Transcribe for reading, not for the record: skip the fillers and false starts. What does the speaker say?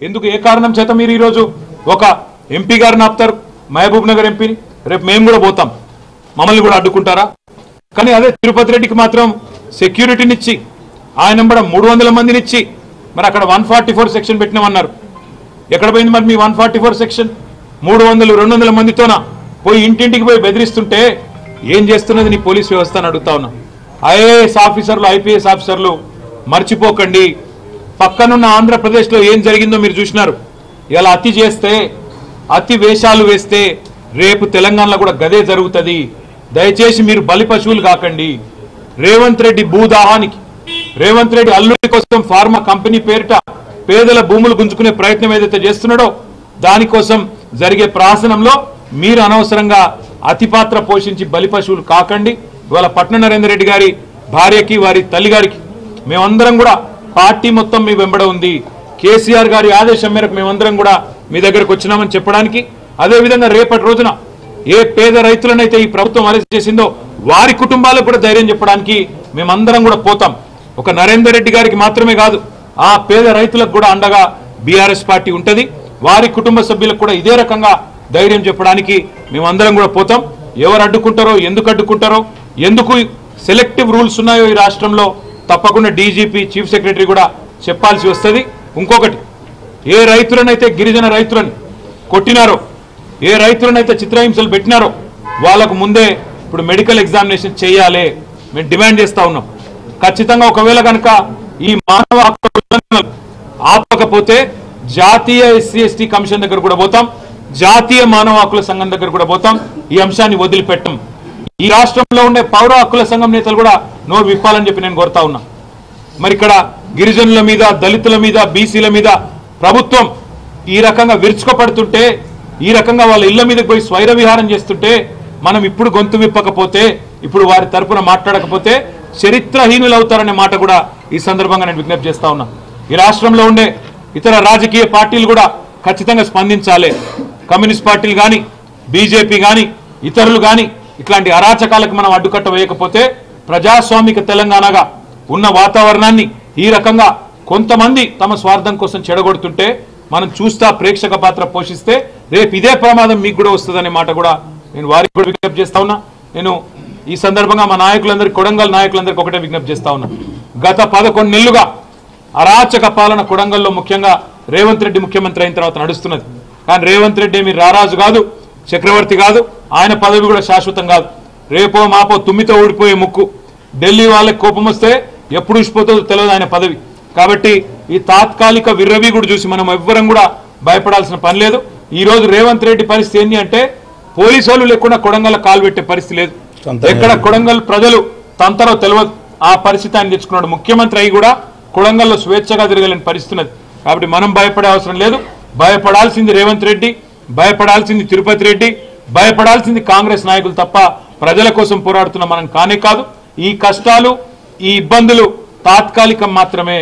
ఎందుకు ఏ కారణం చేత మీరు ఈ రోజు ఒక ఎంపీ గారిని ఆపుతారు, మహబూబ్ నగర్ ఎంపీని? రేపు మేము కూడా పోతాం, మమ్మల్ని కూడా అడ్డుకుంటారా? కానీ అదే తిరుపతి రెడ్డికి మాత్రం సెక్యూరిటీనిచ్చి ఆయన కూడా 300 మందినిచ్చి మరి అక్కడ 144 సెక్షన్ పెట్టినామన్నారు. ఎక్కడ పోయింది మరి మీ 144 సెక్షన్? 300-200 మందితోన పోయి ఇంటింటికి పోయి బెదిరిస్తుంటే ఏం చేస్తున్నది నీ పోలీస్ వ్యవస్థ అని అడుగుతా ఉన్నా. ఐఏఎస్ ఆఫీసర్లు, ఐపీఎస్ ఆఫీసర్లు మర్చిపోకండి, పక్కనున్న ఆంధ్రప్రదేశ్లో ఏం జరిగిందో మీరు చూసినారు. ఇలా అతి చేస్తే, అతి వేషాలు వేస్తే రేపు తెలంగాణలో కూడా గదే జరుగుతుంది. దయచేసి మీరు బలి పశువులు కాకండి. రేవంత్ రెడ్డి భూదాహానికి, రేవంత్ రెడ్డి అల్లుడి కోసం ఫార్మా కంపెనీ పేరిట పేదల భూములు గుంజుకునే ప్రయత్నం ఏదైతే చేస్తున్నాడో దానికోసం జరిగే ప్రహసనంలో మీరు అనవసరంగా అతిపాత్ర పోషించి బలి పశువులు కాకండి. ఇవాళ పట్నం నరేందర్ రెడ్డి గారి భార్యకి, వారి తల్లిగారికి మేమందరం కూడా పార్టీ మొత్తం మీ వెంబడ ఉంది. కేసీఆర్ గారి ఆదేశం మేరకు మేమందరం కూడా మీ దగ్గరకు వచ్చినామని చెప్పడానికి, అదేవిధంగా రేపటి రోజున ఏ పేద రైతులనైతే ఈ ప్రభుత్వం అరెస్ట్ చేసిందో వారి కుటుంబాలకు కూడా ధైర్యం చెప్పడానికి మేమందరం కూడా పోతాం. ఒక నరేందర్ రెడ్డి గారికి మాత్రమే కాదు, ఆ పేద రైతులకు కూడా అండగా బీఆర్ఎస్ పార్టీ ఉంటుంది. వారి కుటుంబ సభ్యులకు కూడా ఇదే రకంగా ధైర్యం చెప్పడానికి మేమందరం కూడా పోతాం. ఎవరు అడ్డుకుంటారో, ఎందుకు అడ్డుకుంటారో, ఎందుకు సెలెక్టివ్ రూల్స్ ఉన్నాయో ఈ రాష్ట్రంలో తప్పకుండా డీజీపీ, చీఫ్ సెక్రటరీ కూడా చెప్పాల్సి వస్తుంది. ఇంకొకటి, ఏ రైతులనైతే గిరిజన రైతులని కొట్టినారో, ఏ రైతులనైతే చిత్రహింసలు పెట్టినారో వాళ్ళకు ముందే ఇప్పుడు మెడికల్ ఎగ్జామినేషన్ చేయాలి మేము డిమాండ్ చేస్తా ఉన్నాం. ఖచ్చితంగా ఒకవేళ కనుక ఈ మానవ హక్కులను ఆపకపోతే జాతీయ ఎస్సీ ఎస్టీ కమిషన్ దగ్గర కూడా పోతాం, జాతీయ మానవ హక్కుల సంఘం దగ్గర కూడా పోతాం. ఈ అంశాన్ని వదిలిపెట్టం. ఈ రాష్ట్రంలో ఉండే పౌర హక్కుల సంఘం నేతలు కూడా నోరు విప్పాలని చెప్పి నేను కోరుతా ఉన్నా. మరి ఇక్కడ గిరిజనుల మీద, దళితుల మీద, బీసీల మీద ప్రభుత్వం ఈ రకంగా విరుచుకోపడుతుంటే, ఈ రకంగా వాళ్ళ ఇళ్ల మీదకి పోయి స్వైర విహారం చేస్తుంటే మనం ఇప్పుడు గొంతు విప్పకపోతే, ఇప్పుడు వారి తరపున మాట్లాడకపోతే చరిత్రహీనులు అవుతారనే మాట కూడా ఈ సందర్భంగా నేను విజ్ఞప్తి చేస్తా ఉన్నా. ఈ రాష్ట్రంలో ఉండే ఇతర రాజకీయ పార్టీలు కూడా ఖచ్చితంగా స్పందించాలి. కమ్యూనిస్ట్ పార్టీలు కానీ, బీజేపీ కానీ, ఇతరులు కానీ ఇట్లాంటి అరాచకాలకు మనం అడ్డుకట్ట వేయకపోతే ప్రజాస్వామిక తెలంగాణగా ఉన్న వాతావరణాన్ని ఈ రకంగా కొంతమంది తమ స్వార్థం కోసం చెడగొడుతుంటే మనం చూస్తా ప్రేక్షక పాత్ర పోషిస్తే రేపు ఇదే ప్రమాదం మీకు కూడా వస్తుందనే మాట కూడా నేను వారికి కూడా విజ్ఞప్తి చేస్తా ఉన్నా. నేను ఈ సందర్భంగా మా నాయకులందరికీ, కొడంగల్ నాయకులందరికీ ఒకటే విజ్ఞప్తి చేస్తా ఉన్నా. గత 11 నెలలుగా అరాచక పాలన కొడంగల్లో ముఖ్యంగా రేవంత్ రెడ్డి ముఖ్యమంత్రి అయిన తర్వాత నడుస్తున్నది. కానీ రేవంత్ రెడ్డి మీరు రారాజు కాదు, చక్రవర్తి కాదు, ఆయన పదవి కూడా శాశ్వతం కాదు. రేపో మాపో తుమ్మితో ఊడిపోయే ముక్కు. ఢిల్లీ వాళ్ళకి కోపం వస్తే ఎప్పుడు ఊసిపోతుందో తెలియదు ఆయన పదవి. కాబట్టి ఈ తాత్కాలిక విర్రవి కూడా చూసి మనం ఎవ్వరం కూడా భయపడాల్సిన పని లేదు. ఈ రోజు రేవంత్ రెడ్డి పరిస్థితి ఏంటి అంటే పోలీసు వాళ్ళు లేకుండా కొడంగల్ కాలు పెట్టే పరిస్థితి లేదు. ఎక్కడ కొడంగల్ ప్రజలు తంతరో తెలియదు, ఆ పరిస్థితి ఆయన తెచ్చుకున్నాడు. ముఖ్యమంత్రి అయి కూడా కొడంగల్లో స్వేచ్ఛగా తిరగలేని పరిస్థితి ఉన్నది. కాబట్టి మనం భయపడే అవసరం లేదు. భయపడాల్సింది రేవంత్ రెడ్డి, భయపడాల్సింది తిరుపతి రెడ్డి, భయపడాల్సింది కాంగ్రెస్ నాయకులు తప్ప ప్రజల కోసం పోరాడుతున్న మనం కానే కాదు. ఈ కష్టాలు, ఈ ఇబ్బందులు తాత్కాలికం మాత్రమే.